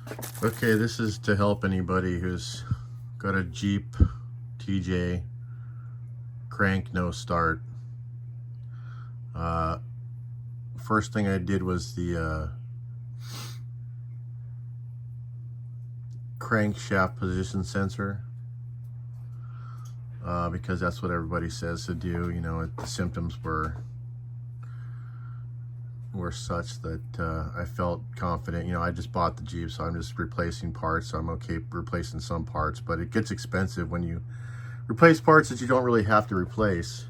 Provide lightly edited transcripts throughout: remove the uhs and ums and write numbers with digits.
Okay, this is to help anybody who's got a Jeep TJ crank no start. First thing I did was the crankshaft position sensor, because that's what everybody says to do. You know, the symptoms were such that I felt confident. You know, I just bought the Jeep, so I'm just replacing parts, so I'm okay replacing some parts, but it gets expensive when you replace parts that you don't really have to replace.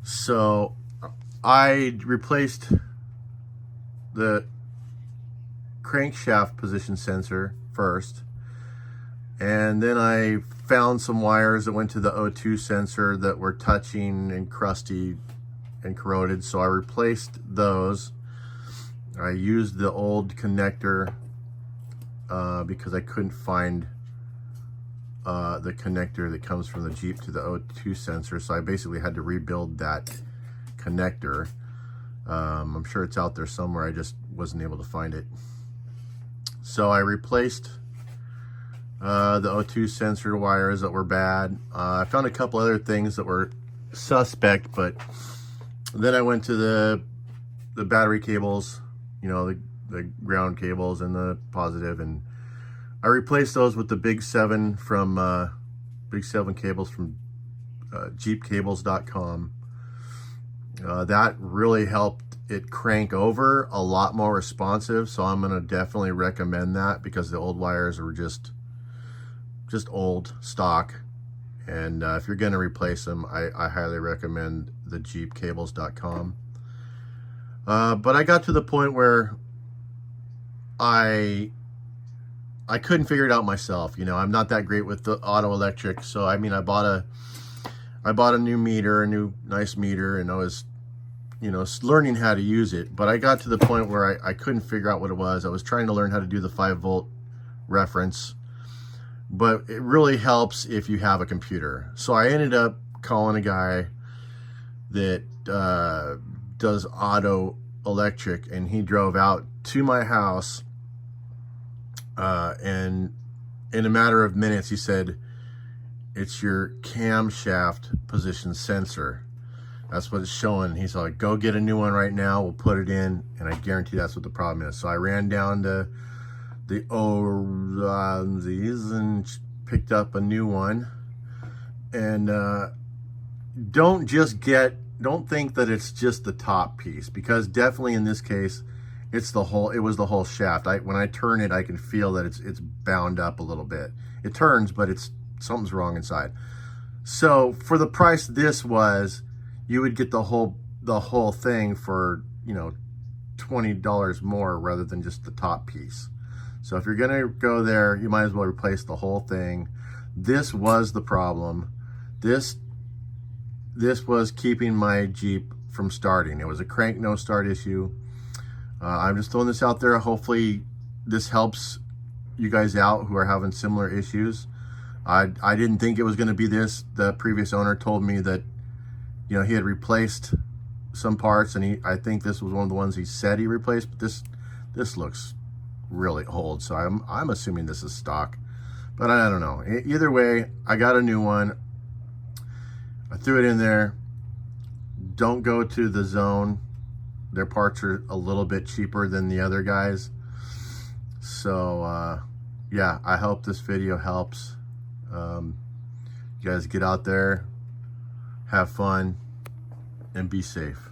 So I replaced the crankshaft position sensor first, and then I found some wires that went to the O2 sensor that were touching and crusty and corroded, so I replaced those. I used the old connector because I couldn't find the connector that comes from the Jeep to the O2 sensor, so I basically had to rebuild that connector. I'm sure it's out there somewhere, I just wasn't able to find it. So I replaced the O2 sensor wires that were bad. I found a couple other things that were suspect, but then I went to the battery cables, you know, the ground cables and the positive, and I replaced those with the Big 7 from Big 7 cables from jeepcables.com. That really helped it crank over a lot more responsive, so I'm gonna definitely recommend that, because the old wires are just old stock. And if you're gonna replace them, I highly recommend the jeepcables.com. But I got to the point where I couldn't figure it out myself. You know, I'm not that great with the auto electric, so I mean, I bought a new meter, a new nice meter, and I was, you know, learning how to use it. But I got to the point where I couldn't figure out what it was. I was trying to learn how to do the 5-volt reference, but it really helps if you have a computer. So I ended up calling a guy that does auto electric, and he drove out to my house, and in a matter of minutes he said, "It's your camshaft position sensor. That's what it's showing." He's like, "Go get a new one right now, we'll put it in, and I guarantee that's what the problem is." So I ran down to the O'Reillys and picked up a new one. And don't think that it's just the top piece, because definitely in this case it was the whole shaft. When I turn it, I can feel that it's bound up a little bit. It turns, but something's wrong inside. So for the price this was, you would get the whole thing for, you know, $20 more rather than just the top piece. So if you're gonna go there, you might as well replace the whole thing. This was the problem. This was keeping my Jeep from starting. It was a crank no start issue. I'm just throwing this out there. Hopefully this helps you guys out who are having similar issues. I didn't think it was gonna be this. The previous owner told me that, you know, he had replaced some parts, and I think this was one of the ones he said he replaced, but this looks really old, so I'm assuming this is stock, but I don't know. Either way, I got a new one. I threw it in there. Don't go to the Zone. Their parts are a little bit cheaper than the other guys. So yeah, I hope this video helps. You guys get out there, have fun, and be safe.